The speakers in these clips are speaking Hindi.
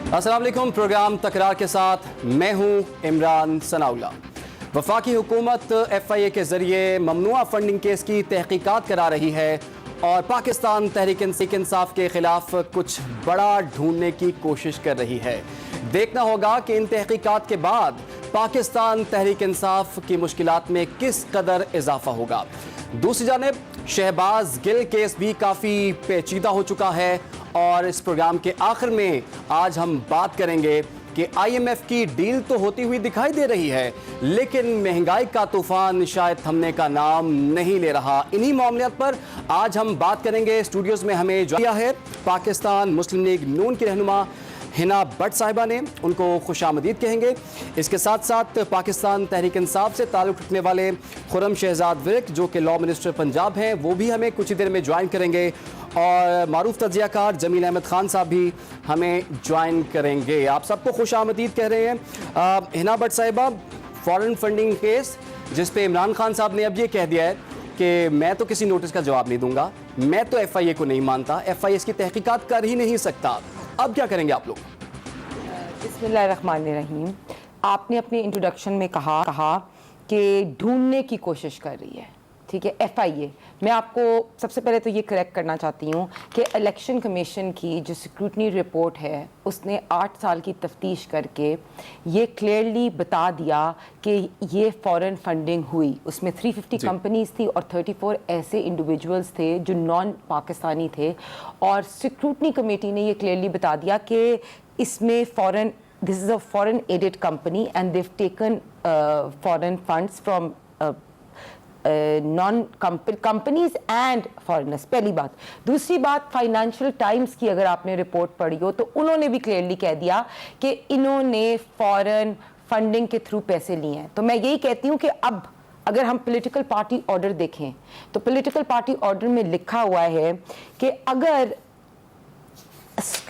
अस्सलाम वालेकुम। प्रोग्राम तकरार के साथ मैं हूं इमरान सनाउल्लाह। वफाकी हुकूमत FIA के जरिए ममनुआ फंडिंग केस की तहकीकात करा रही है और पाकिस्तान तहरीक इंसाफ के खिलाफ कुछ बड़ा ढूंढने की कोशिश कर रही है। देखना होगा कि इन तहकीकात के बाद पाकिस्तान तहरीक इंसाफ की मुश्किलात में किस कदर इजाफा होगा। दूसरी जानिब शहबाज गिल केस भी काफ़ी पेचीदा हो चुका है और इस प्रोग्राम के आखिर में आज हम बात करेंगे कि IMF की डील तो होती हुई दिखाई दे रही है, लेकिन महंगाई का तूफान शायद थमने का नाम नहीं ले रहा। इन्हीं मामलों पर आज हम बात करेंगे। स्टूडियोज में हमें जो है पाकिस्तान मुस्लिम लीग नून की रहनुमा हिना भट्ट साहिबा ने, उनको खुशामदीद कहेंगे। इसके साथ साथ पाकिस्तान तहरीक इंसाफ से ताल्लुक़ रखने वाले खुर्रम शहजाद विर्क जो कि लॉ मिनिस्टर पंजाब हैं, वो भी हमें कुछ ही देर में ज्वाइन करेंगे और मारूफ तजियाकार जमील अहमद खान साहब भी हमें ज्वाइन करेंगे। आप सबको खुशामदीद कह रहे हैं। हिना भट्ट साहिबा, फॉरेन फंडिंग केस जिस पे इमरान खान साहब ने अब ये कह दिया है कि मैं तो किसी नोटिस का जवाब नहीं दूंगा, मैं तो FIA को नहीं मानता, FIA इसकी तहकीकात कर ही नहीं सकता। अब क्या करेंगे आप लोग? बिस्मिल्लाहिर्रहमानिर्रहीम। आपने अपने इंट्रोडक्शन में कहा कि ढूंढने की कोशिश कर रही है, ठीक है, FIA। मैं आपको सबसे पहले तो ये करेक्ट करना चाहती हूँ कि इलेक्शन कमीशन की जो स्क्रूटनी रिपोर्ट है उसने 8 साल की तफ्तीश करके ये क्लियरली बता दिया कि ये फॉरेन फंडिंग हुई। उसमें 350 कंपनीज थी और 34 ऐसे इंडिविजुअल्स थे जो नॉन पाकिस्तानी थे, और स्क्रूटनी कमेटी ने ये क्लियरली बता दिया कि इसमें foreign, this is a foreign aided company and they've taken foreign funds from non companies and foreigners. पहली बात। दूसरी बात, फाइनेंशियल टाइम्स की अगर आपने रिपोर्ट पढ़ी हो तो उन्होंने भी क्लियरली कह दिया कि इन्होंने फॉरेन फंडिंग के थ्रू पैसे लिए हैं। तो मैं यही कहती हूँ कि अब अगर हम पॉलिटिकल पार्टी ऑर्डर देखें तो पॉलिटिकल पार्टी ऑर्डर में लिखा हुआ है कि अगर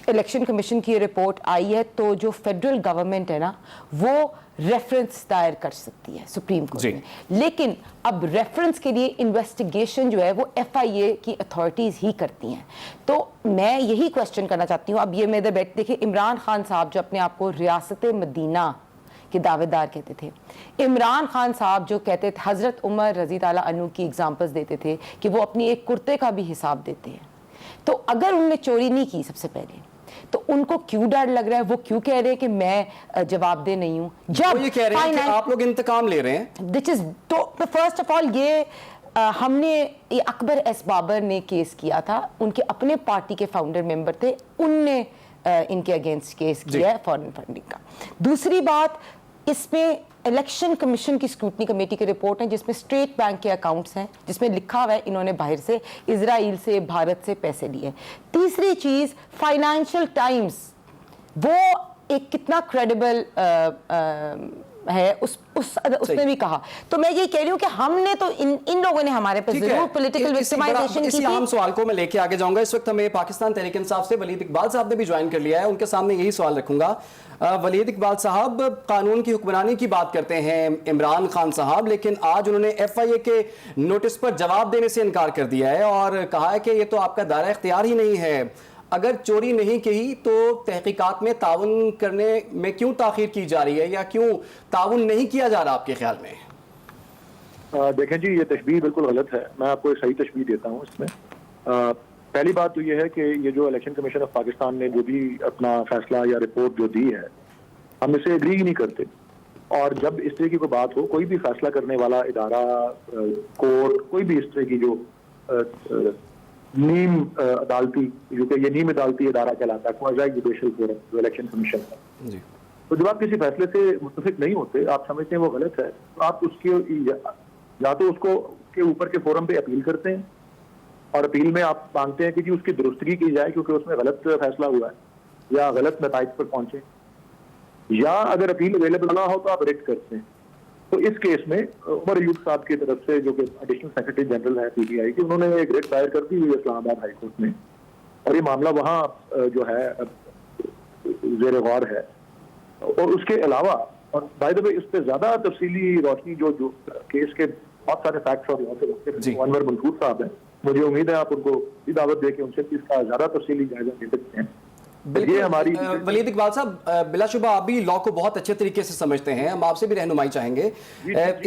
इलेक्शन कमीशन की रिपोर्ट आई है तो जो फेडरल गवर्नमेंट है ना, वो रेफरेंस दायर कर सकती है सुप्रीम कोर्ट में। लेकिन अब रेफरेंस के लिए इन्वेस्टिगेशन जो है वो FIA की अथॉरिटीज़ ही करती हैं। तो मैं यही क्वेश्चन करना चाहती हूँ। अब ये मेरे बैठ देखिए, इमरान खान साहब जो अपने आप को रियासत मदीना के दावेदार कहते थे, इमरान खान साहब जो कहते थे, हज़रत उमर रज़ी ताला अन्हु की एग्जाम्पल्स देते थे कि वो अपनी एक कुर्ते का भी हिसाब देते हैं। तो अगर उन्होंने चोरी नहीं की सबसे पहले, तो उनको क्यों डर लग रहा है? वो क्यों कह रहे हैं कि मैं जवाबदेह नहीं हूं? जब ये कह रहे हैं कि आप लोग इंतकाम ले रहे हैं, दिस इज तो फर्स्ट ऑफ ऑल ये हमने ये अकबर एस बाबर ने केस किया था, उनके अपने पार्टी के फाउंडर मेंबर थे, उनने इनके अगेंस्ट केस किया है फॉरेन फंडिंग का। दूसरी बात, इसमें इलेक्शन कमीशन की स्क्रूटनी कमेटी की रिपोर्ट है जिसमें स्टेट बैंक के अकाउंट्स हैं, जिसमें लिखा हुआ है इन्होंने बाहर से, इजराइल से, भारत से पैसे लिए। तीसरी चीज, फाइनेंशियल टाइम्स वो एक कितना क्रेडिबल है, उसने भी कहा। तो मैं ये कह रही हूँ कि हमने तो इन लोगों ने हमारे पे जरूर पॉलिटिकल विक्टिमाइजेशन की थी। इसी अहम सवाल को मैं लेके आगे जाऊंगा। इस वक्त हमें पाकिस्तान तहरीक इंसाफ से वलीद इकबाल साहब ने भी ज्वाइन कर लिया है, उनके सामने यही सवाल रखूंगा। वलीद इकबाल साहब, कानून की हुक्मरानी की बात करते हैं इमरान खान साहब, लेकिन आज उन्होंने FIA के नोटिस पर जवाब देने से इनकार कर दिया है और कहा है कि ये तो आपका दायरा इख्तियार ही नहीं है। अगर चोरी नहीं की तो तहकीकात में ताउन करने में क्यों ताखीर की जा रही है, या क्यों ताउन नहीं किया जा रहा आपके ख्याल में? देखें जी, ये तशबीह बिल्कुल गलत है। मैं आपको एक सही तशबीह देता हूँ इसमें। पहली बात तो ये है कि ये जो इलेक्शन कमीशन ऑफ पाकिस्तान ने जो भी अपना फैसला या रिपोर्ट जो दी है, हम इससे एग्री ही नहीं करते। और जब इस तरह की कोई बात हो, कोई भी फैसला करने वाला इदारा, कोर्ट, कोई भी इस तरह की जो नीम अदालती, जो कि ये नीम अदालती इदारा कहलाता है, क्वाज़ी जुडिशल फोरम जो इलेक्शन कमीशन है, तो जब आप किसी फैसले से मुत्तफिक नहीं होते, आप समझते हैं वो गलत है, तो आप उसके या तो उसको के ऊपर के फोरम पे अपील करते हैं और अपील में आप मांगते हैं कि जी उसकी दुरुस्तगी की जाए क्योंकि उसमें गलत फैसला हुआ है या गलत नताइज पर पहुंचे, या अगर अपील अवेलेबल ना हो तो आप रिट करते हैं। तो इस केस में उमर अयूब साहब की तरफ से, जो कि एडिशनल सेक्रेटरी जनरल है PTI की, उन्होंने एक रिट दायर कर दी हुई इस्लामाबाद हाई कोर्ट में, और ये मामला वहाँ जो है ज़ेर गौर है। और उसके अलावा, और बाय द वे इस पर ज्यादा तफसीली रोशनी जो केस के बहुत सारे फैक्ट्स और लॉ से रखते हैं अनवर मंसूर साहब हैं, मुझे उम्मीद है आप उनको भी दावत दे के उनसे इसका ज्यादा तफसीली जायजा ले सकते हैं। ये हमारी वलीद इकबाल साहब, बिलाशुबा आप भी लॉ को बहुत अच्छे तरीके से समझते हैं, हम आपसे भी रहनुमाई चाहेंगे।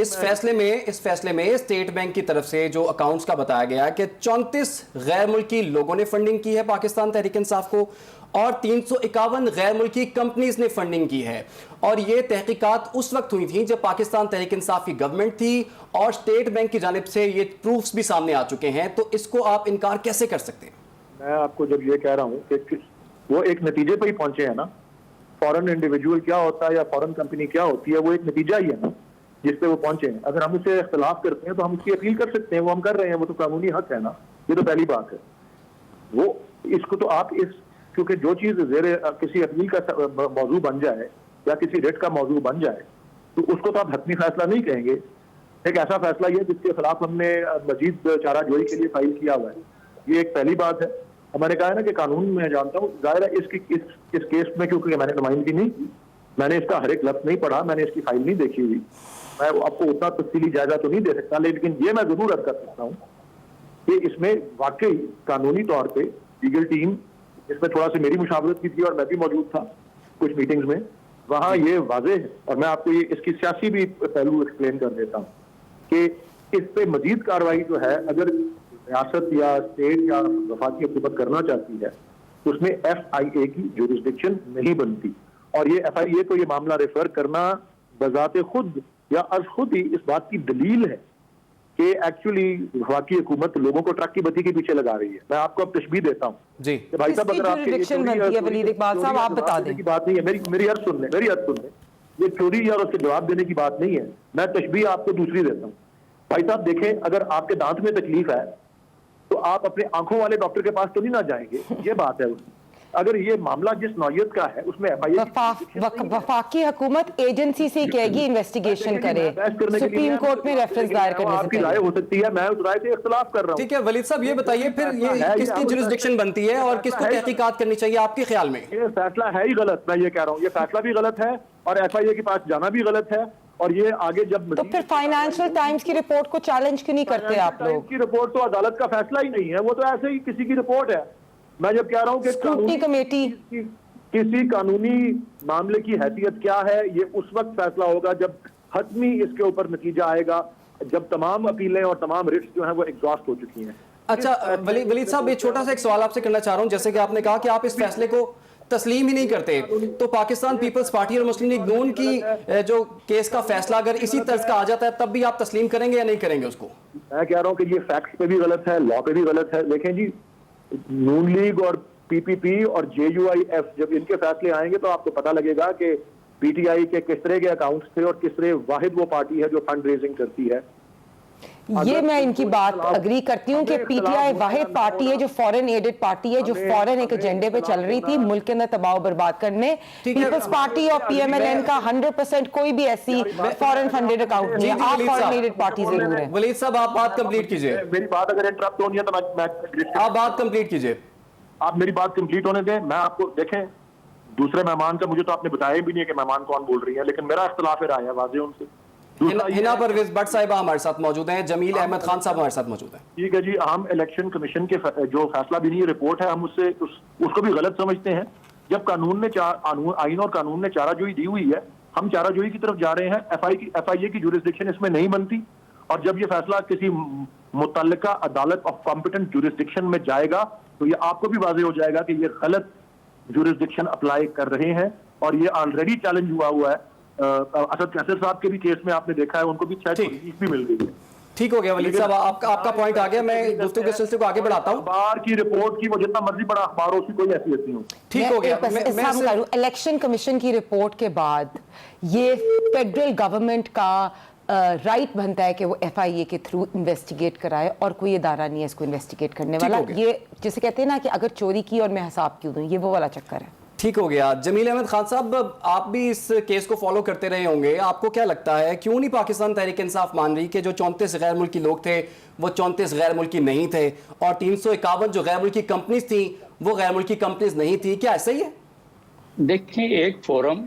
इस फैसले में स्टेट बैंक की तरफ से जो अकाउंट्स का बताया गया है कि 34 गैर मुल्की लोगों ने फंडिंग की है पाकिस्तान तहरीक इंसाफ को और 351 गैर मुल्की कंपनीज ने फंडिंग की है, और ये तहकीकात उस वक्त हुई थी जब पाकिस्तान तहरीक इंसाफ की गवर्नमेंट थी और स्टेट बैंक की जानिब से ये प्रूफ्स भी सामने आ चुके हैं, तो इसको आप इनकार कैसे कर सकते हैं? मैं आपको जब ये कह रहा हूँ कि वो एक नतीजे पर ही पहुंचे हैं ना, फॉरेन इंडिविजुअल क्या होता है या फॉरेन कंपनी क्या होती है, वो एक नतीजा ही है ना जिस पे वो पहुंचे हैं। अगर हम उससे इख्तलाफ करते हैं तो हम उसकी अपील कर सकते हैं, वो हम कर रहे हैं, वो तो कानूनी हक है ना, ये तो पहली बात है। वो इसको तो आप इस, क्योंकि जो चीज ज़ेरे किसी अपील का मौजू बन जाए या किसी रेट का मौजू बन जाए तो उसको तो आप हतमी फैसला नहीं कहेंगे। एक ऐसा फैसला ये जिसके खिलाफ हमने मजीद चारा जोई के लिए फाइल किया हुआ है, ये एक पहली बात है। मैंने कहा है ना कि कानून में जानता हूँ, जाहिर है इस केस में क्योंकि मैंने नुमाइंदगी नहीं की, मैंने इसका हर एक लफ्ज नहीं पढ़ा, मैंने इसकी फाइल नहीं देखी हुई, मैं आपको उतना तफसीली जायजा तो नहीं दे सकता, लेकिन ये मैं जरूर अर्ज कर सकता हूँ कि इसमें वाकई कानूनी तौर पे लीगल टीम, इसमें थोड़ा सी मेरी मुशावरत की थी और मैं भी मौजूद था कुछ मीटिंग्स में, वहाँ ये वाज़ेह है। और मैं आपको ये इसकी सियासी भी पहलू एक्सप्लेन कर देता हूँ कि इस पे मजीद कार्रवाई जो है अगर रियासत या स्टेट या वफाकी हुकूमत करना चाहती है तो उसमें FIA की जुरिस्डिक्शन नहीं बनती, और ये FIA को ये मामला रेफर करना बजाते खुद या अज खुद ही इस बात की दलील है कि एक्चुअली वफाकी हुकूमत लोगों को ट्रक की बत्ती के पीछे लगा रही है। मैं आपको अब तशबीह देता हूँ जी कि भाई साहब, अगर आपके वलीद इकबाल साहब आप बता दें की बात नहीं है, मेरी अर्ज सुन लें, ये चोरी या उसके जवाब देने की बात नहीं है, मैं तशबीह आपको दूसरी देता हूँ। भाई साहब देखें, अगर आपके दांत में तकलीफ है तो आप अपने आंखों वाले डॉक्टर के पास तो नहीं ना जाएंगे, ये बात है उसमें। अगर ये मामला जिस नौयत का है उसमें वफाकी हुकूमत एजेंसी से कहेगी इन्वेस्टिगेशन करे, सुप्रीम कोर्ट में रेफरेंस दायर करने से आपकी राय हो सकती है, मैं उस राय से इख्तिलाफ कर रहा हूँ। ठीक है वलीद साहब, ये बताइए फिर ये किसकी जुरिस्डिक्शन बनती है और किसको तहकीकात करनी चाहिए आपके ख्याल में? ये फैसला है ही गलत, मैं ये कह रहा हूँ, ये फैसला भी गलत है और FIA के पास जाना भी गलत है। और ये आगे जब तो फिर फाइनेंशियल टाइम्स की रिपोर्ट को चैलेंज क्यों नहीं करते आप लोग? की रिपोर्ट तो अदालत का फैसला ही नहीं है, वो तो ऐसे ही किसी की रिपोर्ट है। मैं जब कह रहा हूँ कि स्क्रूटनी कमेटी किसी कानूनी मामले की हैसियत क्या है, ये उस वक्त फैसला होगा जब हतमी इसके ऊपर नतीजा आएगा, जब तमाम अपीलें और तमाम रिट्स जो हैं वो एग्जॉस्ट हो चुकी हैं। अच्छा वलीद साहब, ये छोटा सा एक सवाल आपसे करना चाह रहा हूँ, जैसे कि आपने कहा कि आप इस फैसले को तस्लीम ही नहीं करते, तो पाकिस्तान पीपल्स पार्टी और मुस्लिम लीग नून की जो केस का फैसला अगर इसी तर्ज का आ जाता है तब भी आप तस्लीम करेंगे या नहीं करेंगे उसको? मैं कह रहा हूँ कि ये फैक्ट्स पे भी गलत है, लॉ पे भी गलत है। देखें जी, नून लीग और PPP और JUIF जब इनके फैसले आएंगे तो आपको पता लगेगा कि PTI के किस तरह के अकाउंट्स थे और किस तरह वाहिद वो पार्टी है जो फंड रेजिंग करती है। ये मैं इनकी बात अग्री करती हूँ कि PTI वाहिद पार्टी है जो फॉरेन एडेड पार्टी है, जो फॉरेन एक एजेंडे पे चल रही थी मुल्क के अंदर तबाह बर्बाद करने। पीपल्स पार्टी और PMLN का 100% कोई भी ऐसी फॉरेन फंडेड अकाउंट नहीं है। आप फॉरेन एडेड पार्टी जरूर है। वलीद साहब आप बात कंप्लीट कीजिए। मेरी बात अगर इंटरप्ट होनी है तो आप बात कंप्लीट कीजिए। आप मेरी बात कंप्लीट होने दें। मैं आपको देखें, दूसरे मेहमान का मुझे तो आपने बताया भी नहीं है कि मेहमान कौन बोल रही है, लेकिन मेरा इख्तिलाफ राय है वाज़ेह उनसे। हिना परवेज भट्ट साहिबा हमारे साथ मौजूद हैं, जमील अहमद खान साहब हमारे साथ मौजूद हैं। ठीक है जी, हम इलेक्शन कमीशन के जो फैसला भी नहीं रिपोर्ट है, हम उसको भी गलत समझते हैं। जब कानून ने आइन और कानून ने चाराजोई दी हुई है, हम चाराजोई की तरफ जा रहे हैं। FIA की जुरिस्डिक्शन इसमें नहीं बनती, और जब ये फैसला किसी मुतल्लिका अदालत ऑफ कॉम्पिटेंट जुरिस्डिक्शन में जाएगा तो ये आपको भी वाज़ेह हो जाएगा कि ये गलत जुरिस्डिक्शन अप्लाई कर रहे हैं, और ये ऑलरेडी चैलेंज हुआ है। असद कैसर साहब के भी केस में आपने देखा है, उनको भी रिलीफ भी मिल गई है। ठीक हो गया वलीद साहब, आपका पॉइंट आ गया। मैं गुफ्तगू के सिलसिले को आगे बढ़ाता हूं। अखबार की रिपोर्ट की वो जितना मर्जी बड़ा अखबार हो, उसकी कोई हैसियत नहीं हो। ठीक हो गया। इलेक्शन कमीशन की रिपोर्ट के बाद ये फेडरल गवर्नमेंट का राइट बनता है कि वो FIA के थ्रू इन्वेस्टिगेट कराए, और कोई इदारा नहीं है इसको इन्वेस्टिगेट करने वाला। ये जैसे कहते हैं ना कि अगर चोरी की और मैं हिसाब क्यों दूं, ये वो वाला चक्कर है। ठीक हो गया। जमील अहमद खान साहब, आप भी इस केस को फॉलो करते रहे होंगे, आपको क्या लगता है क्यों नहीं पाकिस्तान तहरीक इंसाफ मान रही कि जो 34 गैर मुल्की लोग थे वो 34 गैर मुल्की नहीं थे, और 351 जो गैर मुल्की कंपनीज थी वो गैर मुल्की कंपनीज नहीं थी? क्या ऐसा ही है? देखिए, एक फोरम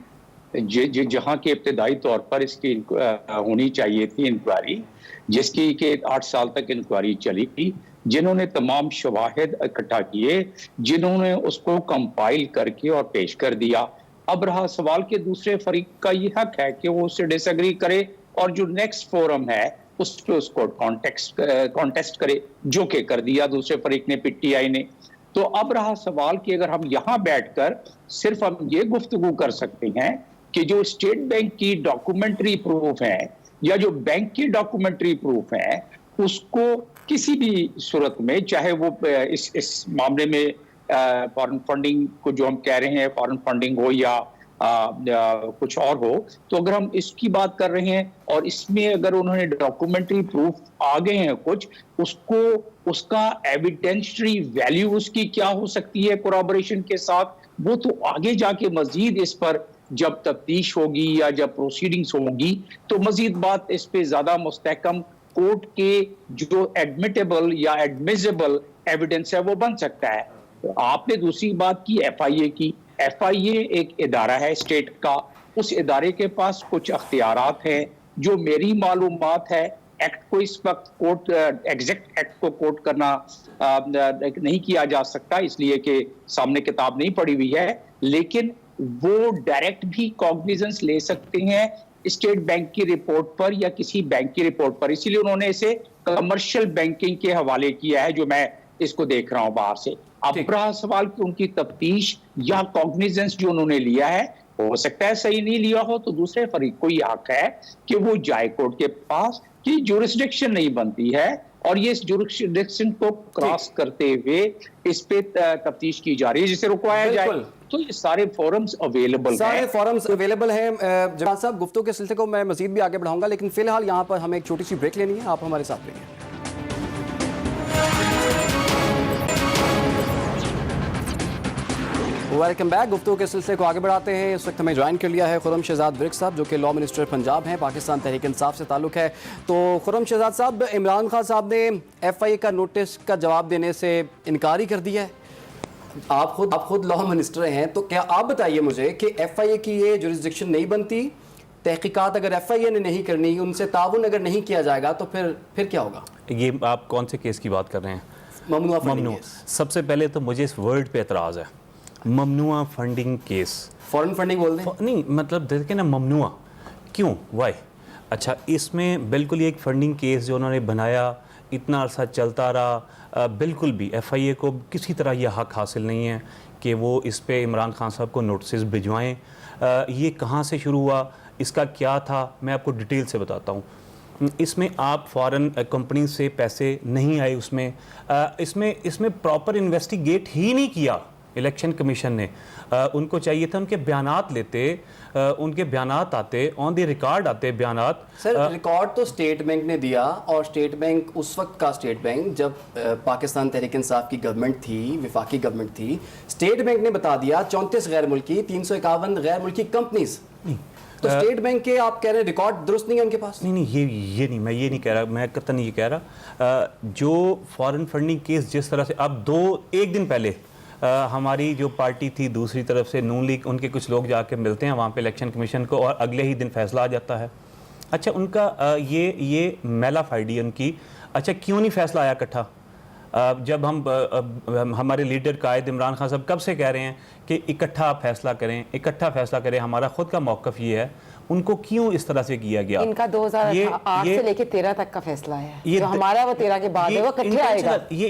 जहां के इब्तदाई तौर पर इसकी होनी चाहिए थी इंक्वायरी, जिसकी के 8 साल तक इंक्वायरी चली थी, जिन्होंने तमाम शवाहिद इकट्ठा किए, जिन्होंने उसको कंपाइल करके और पेश कर दिया। अब रहा सवाल कि दूसरे फरीक का ये हक है कि वो उससे डिसएग्री करे और जो नेक्स्ट फोरम है उस पर उसको कॉन्टेस्ट करे, जो कि कर दिया दूसरे फरीक ने, पीटीआई ने। तो अब रहा सवाल कि अगर हम यहाँ बैठकर सिर्फ हम ये गुफ्तगू कर सकते हैं कि जो स्टेट बैंक की डॉक्यूमेंट्री प्रूफ है या जो बैंक की डॉक्यूमेंट्री प्रूफ है, उसको किसी भी सूरत में, चाहे वो इस मामले में फॉरेन फंडिंग को जो हम कह रहे हैं, फॉरेन फंडिंग हो या कुछ और हो, तो अगर हम इसकी बात कर रहे हैं और इसमें अगर उन्होंने डॉक्यूमेंट्री प्रूफ आ गए हैं कुछ, उसको उसका एविडेंशरी वैल्यू उसकी क्या हो सकती है कोरॉबरेशन के साथ, वो तो आगे जाके मजीद इस पर जब तफ्तीश होगी या जब प्रोसीडिंग्स होगी तो मजीद बात इस पे ज्यादा मुस्तहकम कोर्ट के जो एडमिटेबल या एडमिसिबल एविडेंस है वो बन सकता है। आपने दूसरी बात की एफआईए की। एफआईए एक इदारा है स्टेट का, उस इदारे के पास कुछ अख्तियारात हैं जो मेरी मालूमात है एक्ट को इस वक्त कोर्ट एग्जैक्ट एक्ट को कोर्ट करना नहीं किया जा सकता, इसलिए कि सामने किताब नहीं पड़ी हुई है, लेकिन वो डायरेक्ट भी कॉग्निजेंस ले सकते हैं स्टेट बैंक की रिपोर्ट पर या किसी बैंक की रिपोर्ट पर। इसीलिए उन्होंने इसे कमर्शियल बैंकिंग के हवाले किया है, जो मैं इसको देख रहा हूं बाहर से। अब रहा सवाल कि उनकी तफ्तीश या कॉग्निजेंस जो उन्होंने लिया है, हो सकता है सही नहीं लिया हो, तो दूसरे फरीक को यह हक है कि वो जाए कोर्ट के पास, कि जुरिस्डिक्शन नहीं बनती है और ये इस जुरिस्डिक्शन को क्रॉस करते हुए इस पे तफ्तीश की जा रही है जिसे रुकवाया जाए। तो ये सारे फोरम्स अवेलेबल हैं। सारे फोरम्स अवेलेबल हैं। जवान साहब, गुफ्तगू के सिलसिले को मैं मजीद भी आगे बढ़ाऊंगा, लेकिन फिलहाल यहाँ पर हमें एक छोटी सी ब्रेक लेनी है, आप हमारे साथ रहिए। Welcome back. गुफ्तगू के सिलसिले को आगे बढ़ाते हैं। इस वक्त हमें ज्वाइन कर लिया है खुर्रम शहजाद वरिक साहब, जो कि लॉ मिनिस्टर पंजाब हैं, पाकिस्तान तहरीक इंसाफ से ताल्लुक़ है। तो खुर्रम शहजाद साहब, इमरान खान साहब ने एफआईए का नोटिस का जवाब देने से इनकार ही कर दिया है। आप खुद लॉ मिनिस्टर हैं, तो क्या आप बताइए मुझे कि एफआईए की ये जुरिस्डिक्शन नहीं बनती, तहकीकात अगर एफआईए ने नहीं करनी, उनसे ताउन अगर नहीं किया जाएगा, तो फिर क्या होगा? ये आप कौन से केस की बात कर रहे हैं? ममनुआ। सबसे पहले तो मुझे इस वर्ड पे एतराज़ है, ममनुआ फंडिंग केस। फॉरेन फंडिंग बोल दें? नहीं, मतलब देखिए ना, ममनुआ क्यों, वाई? अच्छा, इसमें बिल्कुल एक फंडिंग केस जो उन्होंने बनाया, इतना अरसा चलता रहा, बिल्कुल भी एफआईए को किसी तरह यह हक हासिल नहीं है कि वो इस पे इमरान खान साहब को नोटिस भिजवाएं। ये कहाँ से शुरू हुआ, इसका क्या था, मैं आपको डिटेल से बताता हूँ। इसमें आप फॉरेन कंपनी से पैसे नहीं आए, इसमें प्रॉपर इन्वेस्टिगेट ही नहीं किया इलेक्शन कमीशन ने। उनको चाहिए था उनके बयानात लेते, उनके बयानात आते, ऑन द रिकॉर्ड आते बयानात। सर, रिकॉर्ड तो स्टेट बैंक ने दिया, और स्टेट बैंक उस वक्त का स्टेट बैंक जब पाकिस्तान तहरीक इंसाफ की गवर्नमेंट थी, विफाकी गवर्नमेंट थी, स्टेट बैंक ने बता दिया 34 गैर मुल्की, 351 गैर मुल्की कंपनीज। तो स्टेट बैंक के आप कह रहे हैं रिकॉर्ड दुरुस्त नहीं है उनके पास? नहीं, ये नहीं, मैं ये नहीं कह रहा, मैं कतई नहीं कह रहा। जो फॉरेन फंडिंग केस जिस तरह से अब एक दिन पहले हमारी जो पार्टी थी, दूसरी तरफ से नून लीग, उनके कुछ लोग जाके मिलते हैं वहाँ पे इलेक्शन कमीशन को, और अगले ही दिन फैसला आ जाता है। अच्छा, उनका ये मेला फाइडी उनकी। अच्छा, क्यों नहीं फैसला आया इकट्ठा? जब हमारे लीडर कायद इमरान खान साहब कब से कह रहे हैं कि इकट्ठा फैसला करें, हमारा खुद का मौक़िफ़ ये है, उनको क्यों इस तरह से किया गया? इनका 2008 से लेके 13 तक का फैसला है, जो हमारा वो 13 के बाद है, वो इकट्ठे आएगा। ये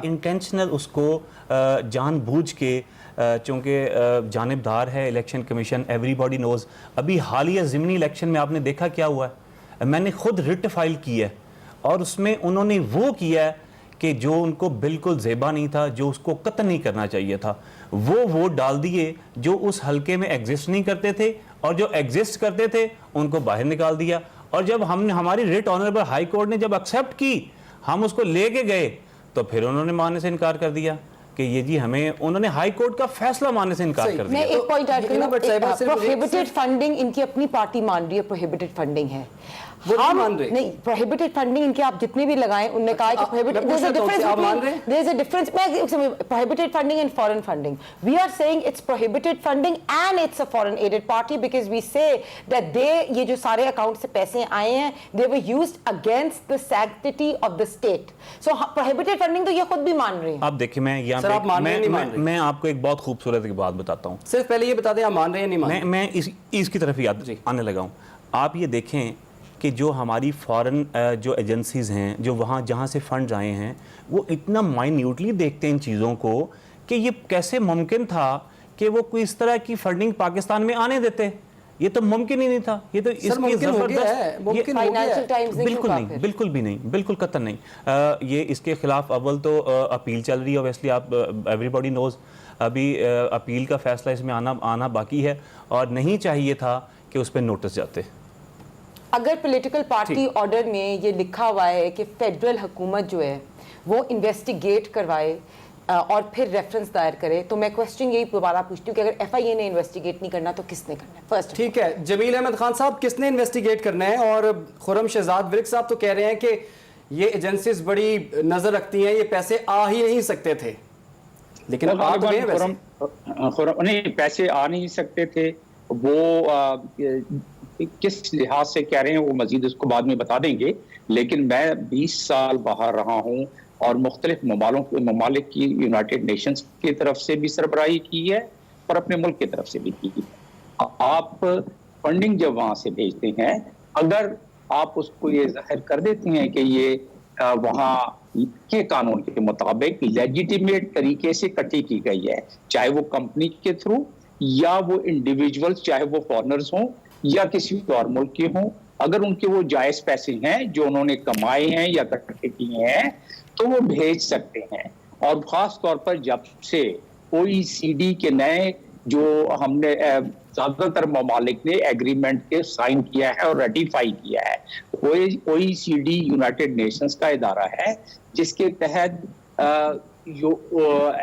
इंटेंशनल उसको जानबूझ के, चूँकि जानिबदार है इलेक्शन कमीशन, एवरीबॉडी नोज़। अभी हालिया ज़िमनी इलेक्शन में आपने देखा क्या हुआ है? मैंने खुद रिट फाइल की है और उसमें उन्होंने वो किया है कि जो उनको बिल्कुल ज़ेबा नहीं था, जो उसको कत्ल नहीं करना चाहिए था, वो वोट डाल दिए जो उस हलके में एग्जिस्ट नहीं करते थे, और जो एग्जिस्ट करते थे उनको बाहर निकाल दिया। और जब हमारी रिट ऑनरेबल हाई कोर्ट ने जब एक्सेप्ट की, हम उसको लेके गए, तो फिर उन्होंने मानने से इनकार कर दिया कि ये जी उन्होंने हाई कोर्ट का फैसला मानने से इनकार कर दिया। मैं एक पॉइंट ऐड करूंगा, प्रोहिबिटेड फंडिंग इनकी अपनी पार्टी मान रही है, प्रोहिबिटेड फंडिंग है। वो नहीं मान रहे। नहीं, प्रोहिबिटेड फंडिंग इनके आप जितने भी लगाएं, उनने कहा कि prohibited, there is a difference, आप मान रहे हैं? There is a difference, prohibited funding and foreign funding. We are saying it's prohibited funding and it's a foreign aided party because we say that they, ये जो सारे अकाउंट से पैसे आए हैं, they were used against the sanctity of the state. So prohibited funding तो ये खुद भी मान रहे हैं। आप देखिए, मैं यहाँ सर, आप मान रहे हैं, नहीं मान रहे? मैं आपको एक बहुत खूबसूरत की बात बताता हूँ। सिर्फ पहले ये बता दें आप मान रहे हैं नहीं मान रहे? मैं इसकी तरफ याद आने लगा हूँ। आप ये देखें कि जो हमारी फॉरेन जो एजेंसीज़ हैं, जो वहाँ जहाँ से फंड्स आए हैं, वो इतना माइन्यूटली देखते हैं इन चीज़ों को कि ये कैसे मुमकिन था कि वो कोई इस तरह की फंडिंग पाकिस्तान में आने देते। ये तो मुमकिन ही नहीं था। ये तो इसकी जबरदस्त, बिल्कुल नहीं, बिल्कुल भी नहीं, बिल्कुल कतई नहीं। ये इसके खिलाफ अव्वल तो अपील चल रही है, ऑब्वियसली आप एवरीबॉडी नोज़। अभी अपील का फैसला इसमें आना बाकी है और नहीं चाहिए था कि उस पर नोटिस जाते। अगर पॉलिटिकल पार्टी ऑर्डर में ये लिखा हुआ है कि फेडरल हुकूमत जो है वो इन्वेस्टिगेट करवाए और फिर रेफरेंस दायर करे, तो मैं क्वेश्चन यही दोबारा पूछती हूँ कि अगर FIA ने इन्वेस्टिगेट नहीं करना तो किसने करना है? फर्स्ट ठीक है, जमील अहमद खान साहब, किसने इन्वेस्टिगेट करना है? और खुर्रम शहजाद विर्क साहब तो कह रहे हैं कि ये एजेंसीज बड़ी नजर रखती हैं, ये पैसे आ ही नहीं सकते थे, लेकिन नहीं, पैसे आ नहीं सकते थे। वो किस लिहाज से कह रहे हैं वो मजीद उसको बाद में बता देंगे, लेकिन मैं 20 साल बाहर रहा हूँ और मुख्तलिफ ममालिक की यूनाइटेड नेशंस की तरफ से भी सरबराही की है और अपने मुल्क की तरफ से भी की है। आप फंडिंग जब वहाँ से भेजते हैं, अगर आप उसको ये जाहिर कर देते हैं कि ये वहाँ के कानून के मुताबिक लेजिटिमेट तरीके से इकट्ठी की गई है, चाहे वो कंपनी के थ्रू या वो इंडिविजुअल्स, चाहे वो फॉरेनर्स हों या किसी और मुल्क के हों, अगर उनके वो जायज पैसे हैं जो उन्होंने कमाए हैं या इकट्ठे किए हैं तो वो भेज सकते हैं। और खास तौर पर जब से OECD के नए जो हमने ज्यादातर ममालिक ने एग्रीमेंट के साइन किया है और रेटिफाई किया है, OECD यूनाइटेड नेशंस का इदारा है जिसके तहत जो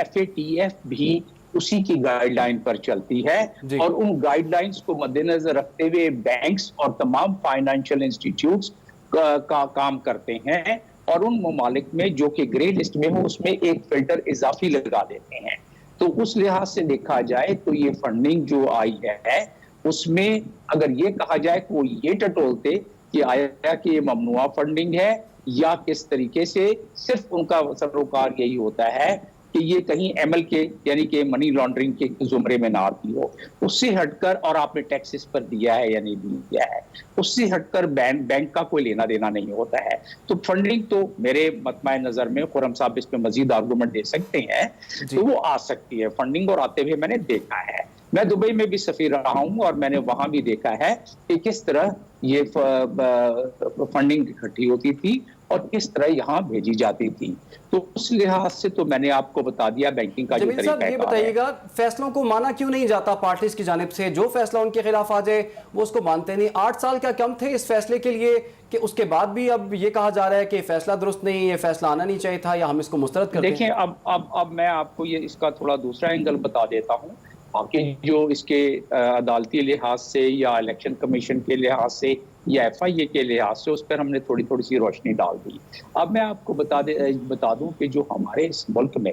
FATF भी उसी की गाइडलाइन पर चलती है और उन गाइडलाइंस को मद्देनजर रखते हुए बैंक्स और तमाम फाइनेंशियल इंस्टीट्यूट्स का काम करते हैं और उन ममालिक में जो कि ग्रे लिस्ट में हो उसमें एक फिल्टर इजाफी लगा देते हैं। तो उस लिहाज से देखा जाए तो ये फंडिंग जो आई है उसमें अगर ये कहा जाए कि वो ये टटोलते कि आया कि ये ममनुआ फंडिंग है या किस तरीके से, सिर्फ उनका सरोकार यही होता है कि ये कहीं ML के यानी कि मनी लॉन्ड्रिंग के जुमरे में ना आती हो, उससे हटकर, और आपने टैक्सेस पर दिया है या नहीं दिया है, उससे हटकर बैंक का कोई लेना देना नहीं होता है। तो फंडिंग तो मेरे मतमाए नजर में, खुर्रम साहब इस पे मजीद आर्गूमेंट दे सकते हैं, तो वो आ सकती है फंडिंग, और आते हुए मैंने देखा है। मैं दुबई में भी सफीर रहा हूँ और मैंने वहां भी देखा है कि किस तरह ये फंडिंग इकट्ठी होती थी और किस तरह यहाँ भेजी जाती थी। तो उस लिहाज से तो मैंने आपको बता दिया बैंकिंग का जो तरीका है। ये बताइएगा, फैसलों को माना क्यों नहीं जाता पार्टीज की जानिब से? जो फैसला उनके खिलाफ आ जाए वो उसको मानते नहीं। 8 साल क्या कम थे इस फैसले के लिए कि उसके बाद भी अब ये कहा जा रहा है कि फैसला दुरुस्त नहीं, ये फैसला आना नहीं चाहिए था, या हम इसको मुस्तरद करते हैं? देखिए, अब मैं आपको ये इसका थोड़ा दूसरा एंगल बता देता हूँ। बाकी जो इसके अदालती लिहाज से या इलेक्शन कमीशन के लिहाज से या FIA के लिहाज से, उस पर हमने थोड़ी सी रोशनी डाल दी। अब मैं आपको बता दूं कि जो हमारे इस मुल्क में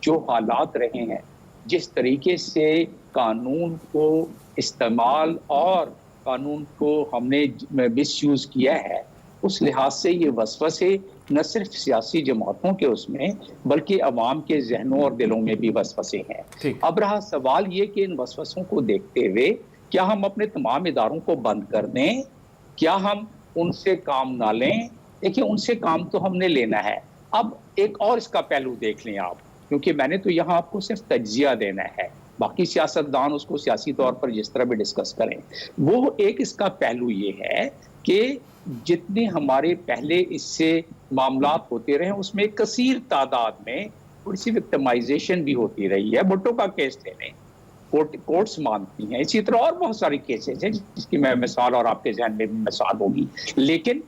जो हालात रहे हैं, जिस तरीके से कानून को इस्तेमाल और कानून को हमने मिसयूज किया है, उस लिहाज से ये वसवसे न सिर्फ सियासी जमातों के उसमें बल्कि अवाम के जहनों और दिलों में भी वसवसे हैं। अब रहा सवाल ये कि इन वसवसों को देखते हुए क्या हम अपने तमाम इदारों को बंद कर दें, क्या हम उनसे काम ना लें? देखिए, उनसे काम तो हमने लेना है। अब एक और इसका पहलू देख लें आप, क्योंकि मैंने तो यहाँ आपको सिर्फ तज्जिया देना है, बाकी सियासतदान उसको सियासी तौर पर जिस तरह भी डिस्कस करें। वो एक इसका पहलू ये है कि जितने हमारे पहले इससे मामलात होते रहे उसमें कसीर तादाद में थोड़ी सी विक्टिमाइजेशन भी होती रही है। भुट्टो का केस ले लें, कोर्ट्स मानती हैं, इसी तरह और बहुत सारी केसेस हैं जिसकी मैं मिसाल और आपके जहन में भी मिसाल होगी। लेकिन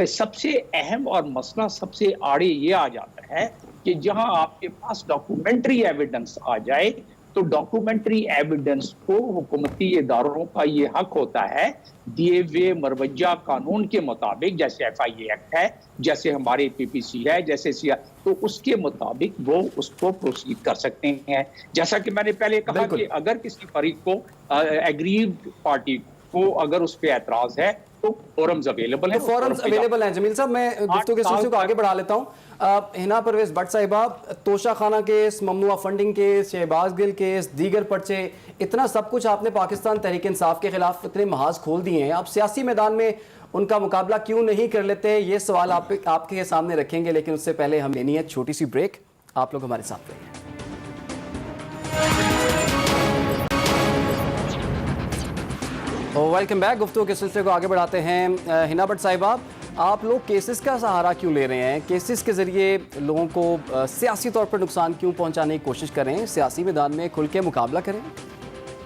सबसे अहम और मसला सबसे आड़े ये आ जाता है कि जहां आपके पास डॉक्यूमेंट्री एविडेंस आ जाए तो डॉक्यूमेंट्री एविडेंस को हुकूमती इदारों का ये हक होता है दिए हुए मरवजा कानून के मुताबिक, जैसे FIA एक्ट है, जैसे हमारे PPC है, जैसे तो उसके मुताबिक वो उसको प्रोसीड कर सकते हैं। जैसा कि मैंने पहले कहा कि अगर किसी फरीक को एग्रीव्ड पार्टी को अगर उस पर एतराज है तो फोरम्स अवेलेबल हैं। फोरम्स अवेलेबल हैं। जमील साहब, मैं गुफ्तगू के सिलसिले को आगे बढ़ा लेता हूँ। हिना परवेज भट्ट साहिबा, तोशा खाना केस, ममनुआ funding case, Shahbaz Gill case, दीगर पर्चे, इतना सब कुछ आपने पाकिस्तान तहरीक इंसाफ के खिलाफ इतने महाज खोल दिए हैं, आप सियासी मैदान में उनका मुकाबला क्यों नहीं कर लेते? ये सवाल आपके सामने रखेंगे, लेकिन उससे पहले हम लेनी है छोटी सी ब्रेक। आप लोग हमारे साथ रहिए। Welcome back. गुफ्तगू के सिलसिले को आगे बढ़ाते हैं। हिना भट्ट साहिबा, आप लोग केसेस का सहारा क्यों ले रहे हैं? केसेस के ज़रिए लोगों को सियासी तौर पर नुकसान क्यों पहुंचाने की कोशिश कर रहे हैं? सियासी मैदान में खुल के मुकाबला करें।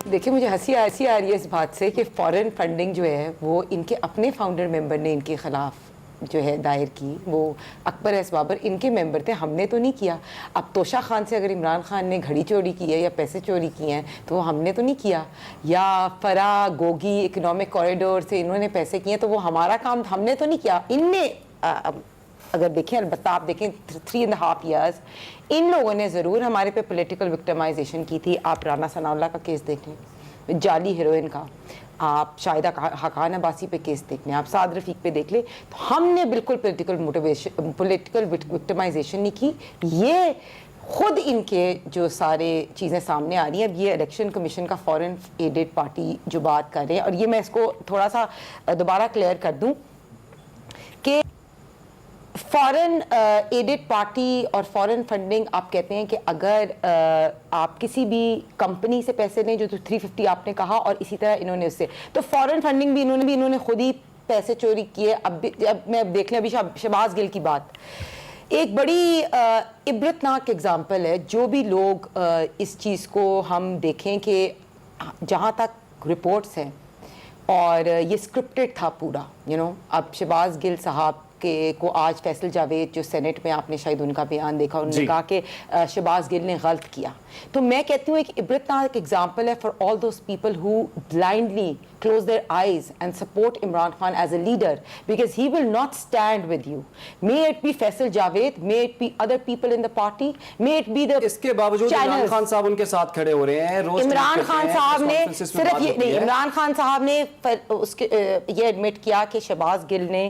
देखिए, मुझे हंसी ऐसी आ रही है इस बात से कि फॉरेन फंडिंग जो है वो इनके अपने फाउंडर मेंबर ने इनके ख़िलाफ़ जो है दायर की, वो अकबर एस बाबर इनके मेंबर थे, हमने तो नहीं किया। अब तोशा खान से अगर इमरान खान ने घड़ी चोरी की है या पैसे चोरी किए हैं तो वो हमने तो नहीं किया, या फरा गोगी इकोनॉमिक कॉरिडोर से इन्होंने पैसे किए तो वो हमारा काम हमने तो नहीं किया, इनने अगर देखें, अलबत्ता आप देखें 3.5 years इन लोगों ने ज़रूर हमारे पे पॉलिटिकल विक्टिमाइजेशन की थी। आप राना सनाउल्लाह का केस देख लें, जाली हीरोइन का, आप शाहिदा हकान अब्बासी पे केस देख लें, आप साद रफ़ीक पे देख लें, तो हमने बिल्कुल पॉलिटिकल विक्टिमाइजेशन नहीं की। ये खुद इनके जो सारे चीज़ें सामने आ रही हैं। अब ये इलेक्शन कमीशन का फॉरेन एडेड पार्टी जो बात कर रहे हैं, और ये मैं इसको थोड़ा सा दोबारा क्लियर कर दूं कि फॉरेन एडेड पार्टी और फॉरेन फंडिंग, आप कहते हैं कि अगर आप किसी भी कंपनी से पैसे लें, जो 350 आपने कहा, और इसी तरह इन्होंने उससे, तो फॉरेन फंडिंग भी इन्होंने खुद ही पैसे चोरी किए। अब मैं देख लें अभी शहबाज गिल की बात, एक बड़ी इबरतनाक एग्जाम्पल है। जो भी लोग इस चीज़ को हम देखें कि जहाँ तक रिपोर्ट्स हैं, और ये स्क्रिप्टेड था पूरा, अब शहबाज गिल साहब को आज फैसल जावेद जो सेनेट में, आपने शायद उनका बयान देखा, उन्होंने कहा कि शहबाज गिल ने गलत किया। तो मैं कहती हूँ एक इबरतनाक एग्जाम्पल है for all those people who blindly close their eyes and support Imran Khan as a leader, because he will not stand with you. May it be Faisal Javed, may it be other people in the party, may it be the इसके बावजूद इमरान खान साहब उनके साथ खड़े हो रहे हैं। इमरान खान साहब ने सिर्फ ये नहीं, इमरान खान साहब ने उसके ये एडमिट किया कि शहबाज गिल ने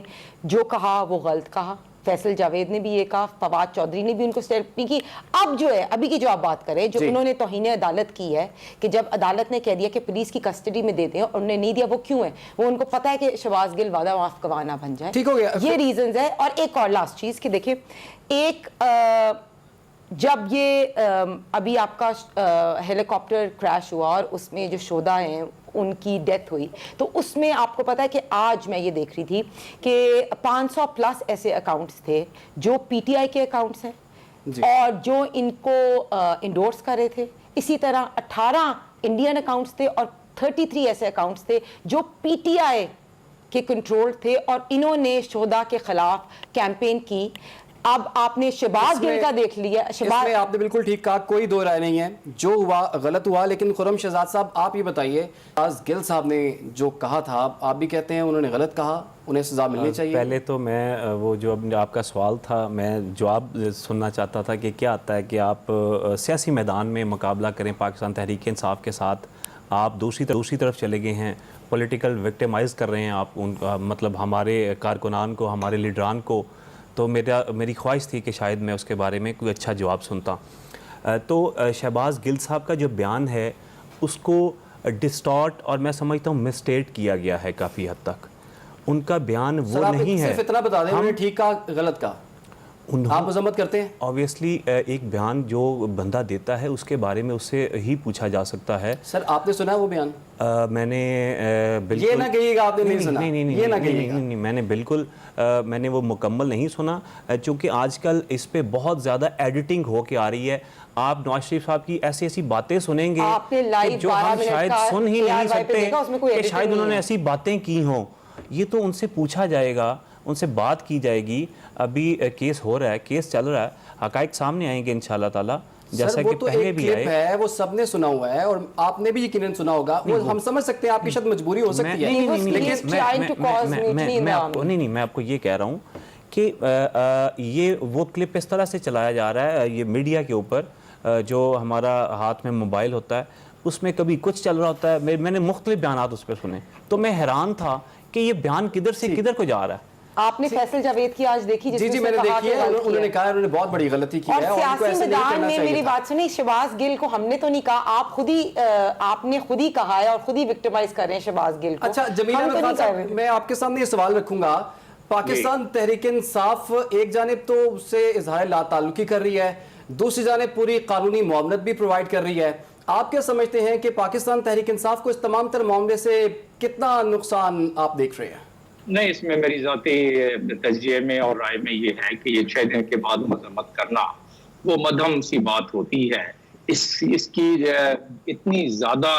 जो कहा वो गलत कहा, फैसल जावेद ने भी ये कहा, फवाद चौधरी ने भी उनको स्टेटमेंट की। अब जो है, अभी की जो आप बात करें, जो उन्होंने तौहीन अदालत की है कि जब अदालत ने कह दिया कि पुलिस की कस्टडी में दे दें और उन्होंने नहीं दिया, वो क्यों है? वो उनको पता है कि शहबाज गिल वादा माफ गवाह ना बन जाए। ठीक हो गया, ये रीजंस है। और एक और लास्ट चीज कि देखिए, एक जब ये अभी आपका हेलीकॉप्टर क्रैश हुआ और उसमें जो शोधा हैं उनकी डेथ हुई, तो उसमें आपको पता है कि आज मैं ये देख रही थी कि 500 प्लस ऐसे अकाउंट्स थे जो PTI के अकाउंट्स हैं और जो इनको इंडोर्स कर रहे थे। इसी तरह 18 इंडियन अकाउंट्स थे और 33 ऐसे अकाउंट्स थे जो PTI के कंट्रोल थे, और इन्होंने शोधा के खिलाफ कैंपेन की। अब आपने शहबाज गिल का देख लिया, इसमें आपने बिल्कुल ठीक कहा, कोई दो राय नहीं है, जो हुआ गलत हुआ। लेकिन खुर्रम शहजाद साहब, आप ये बताइए, शहबाज गिल साहब ने जो कहा था, आप भी कहते हैं उन्होंने गलत कहा, उन्हें सजा मिलनी चाहिए? पहले तो मैं वो जो आपका सवाल था, मैं जवाब सुनना चाहता था कि क्या आता है कि आप सियासी मैदान में मुकाबला करें पाकिस्तान तहरीक इंसाफ के साथ, आप दूसरी तरफ चले गए हैं, पॉलिटिकल विक्टिमाइज़ कर रहे हैं आप उनका, मतलब हमारे कारकुनान को, हमारे लीडरान को। तो मेरी ख्वाहिश थी कि शायद मैं उसके बारे में कोई अच्छा जवाब सुनता। तो शहबाज गिल साहब का जो बयान है उसको डिस्टॉर्ट और मैं समझता हूँ मिसस्टेट किया गया है काफ़ी हद तक। उनका बयान वो नहीं है। सिर्फ इतना बता दें, उन्होंने ठीक का गलत का आप मजम्मत करते हैं? ऑब्वियसली एक बयान जो बंदा देता है उसके बारे में उससे ही पूछा जा सकता है। सर, आपने सुना वो बयान? मैंने बिल्कुल, ये ना कहिएगा आपने नहीं सुना। नहीं, मैंने बिल्कुल मैंने वो मुकम्मल नहीं सुना, क्योंकि आजकल इस पे बहुत ज़्यादा एडिटिंग हो के आ रही है। आप नवाज शरीफ साहब की ऐसी ऐसी बातें सुनेंगे कि जो हम शायद सुन ही नहीं सकते कि शायद उन्होंने ऐसी बातें की हों। ये तो उनसे पूछा जाएगा, उनसे बात की जाएगी। अभी केस हो रहा है, केस चल रहा है, हकाइक सामने आएंगे इंशाल्लाह ताला, जैसा वो कि तो पहले एक भी क्लिप आए। है, वो सबने सुना हुआ है और आपने भी यकीनन सुना होगा। वो हम समझ सकते हैं आपकी शायद मजबूरी हो सकती है, लेकिन मैं आपको ये कह रहा हूँ कि ये वो क्लिप इस तरह से चलाया जा रहा है ये मीडिया के ऊपर, जो हमारा हाथ में मोबाइल होता है उसमें कभी कुछ चल रहा होता है। मैंने मुख्तलिफ बयानात उस पर सुने, तो मैं हैरान था कि ये बयान किधर से किधर को जा रहा है। आपने फैसल जावेद की आज देखी? जी मैंने देखी है। उन्होंने कहा उन्होंने बहुत बड़ी गलती की है और सियासी मैदान में मेरी बात सुनी, शहबाज गिल को हमने तो नहीं कहा, आपने खुद ही कहा है और खुद ही विक्टिमाइज कर रहे हैं शहबाज गिल को। अच्छा जमीला मैं आपके सामने ये सवाल रखूंगा, पाकिस्तान तहरीक इंसाफ एक जानिब तो उससे इजहार लाताल्लुकी कर रही है, दूसरी जानिब पूरी कानूनी मुआवनत भी प्रोवाइड कर रही है। आप क्या समझते हैं कि पाकिस्तान तहरीक इंसाफ को इस तमाम तर मामले से कितना नुकसान आप देख रहे हैं? नहीं, इसमें मेरी ज़ाती तजज़िये में और राय में ये है कि ये 6 दिन के बाद मजम्मत करना वो मध्यम सी बात होती है। इसकी इतनी ज़्यादा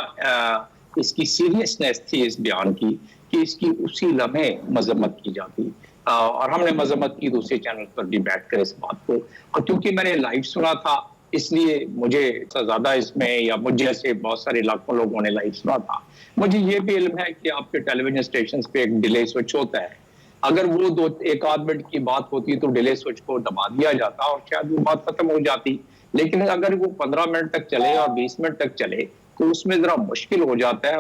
इसकी सीरियसनेस थी इस बयान की कि इसकी उसी लम्हे मजम्मत की जाती, और हमने मजम्मत की दूसरे चैनल पर भी बैठ कर इस बात को, और क्योंकि मैंने लाइव सुना था इसलिए मुझे ज़्यादा इसमें, या मुझे जैसे बहुत सारे लाखों लोगों ने लाइव सुना था, मुझे ये भी इल्म है कि आपके टेलीविजन स्टेशन पे एक डिले स्विच होता है। अगर वो एक आध मिनट की बात होती तो डिले स्विच को दबा दिया जाता और शायद वो बात खत्म हो जाती, लेकिन अगर वो 15 मिनट तक चले और 20 मिनट तक चले तो उसमें जरा मुश्किल हो जाता है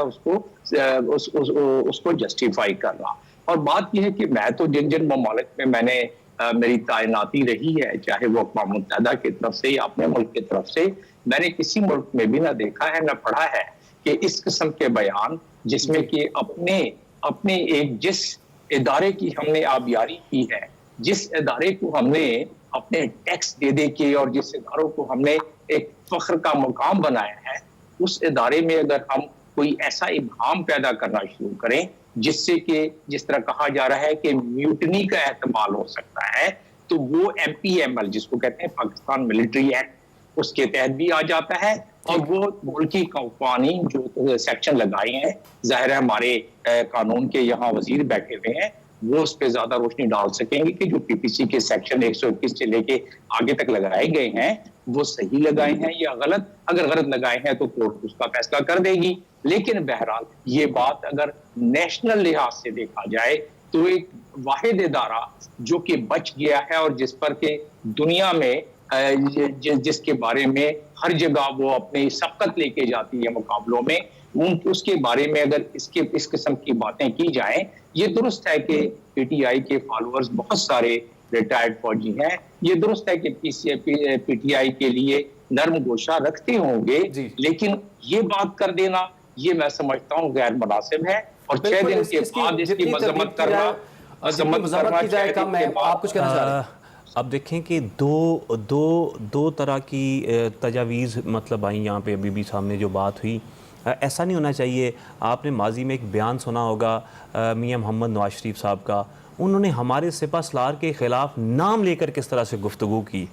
उसको जस्टिफाई करना। और बात यह है कि मैं तो जिन जिन ममालिक में मैंने मेरी तैनाती रही है, चाहे वो अक़वाम मुत्तहिदा की तरफ से या अपने मुल्क की तरफ से, मैंने किसी मुल्क में भी ना देखा है ना पढ़ा है कि इस किस्म के बयान जिसमें कि अपने एक जिस इदारे की हमने आबियारी की है, जिस इदारे को हमने अपने टैक्स दे के और जिस इदारों को हमने एक फख्र का मुकाम बनाया है, उस इदारे में अगर हम कोई ऐसा इब्हाम पैदा करना शुरू करें जिससे कि जिस तरह कहा जा रहा है कि म्यूटनी का एहतमाल हो सकता है, तो वो MPML जिसको कहते हैं पाकिस्तान मिलिट्री एक्ट, उसके तहत भी आ जाता है। और वो मुल्की कवानीन जो सेक्शन लगाए हैं, जाहिर है हमारे कानून के यहाँ वजीर बैठे हुए हैं, वो उस पर ज्यादा रोशनी डाल सकेंगे कि जो PPC के सेक्शन 121 से लेके आगे तक लगाए गए हैं वो सही लगाए हैं या गलत। अगर गलत लगाए हैं तो कोर्ट उसका फैसला कर देगी। लेकिन बहरहाल ये बात अगर नेशनल लिहाज से देखा जाए तो एक वाहिद इदारा जो कि बच गया है और जिस पर के दुनिया में जिसके बारे में हर जगह वो अपनी सबकत लेके जाती है मुकाबलों में, उसके बारे में अगर इस किस्म की बातें की जाएं, ये दुरुस्त है कि PTI के फॉलोअर्स बहुत सारे रिटायर्ड फौजी हैं, ये दुरुस्त है कि PTI के लिए नर्म गोशा रखते होंगे, लेकिन ये बात कर देना ये मैं समझता हूँ गैर मुनासिब है। और 6 दिन के बाद इसकी मजम्मत करना आप कुछ कहना चाह रहे हैं? अब देखें कि दो तरह की तजावीज़ मतलब आई यहाँ पे अभी भी सामने जो बात हुई, ऐसा नहीं होना चाहिए। आपने माजी में एक बयान सुना होगा मियां मोहम्मद नवाज शरीफ साहब का, उन्होंने हमारे सिपा सलार के ख़िलाफ़ नाम लेकर किस तरह से गुफ्तगू की।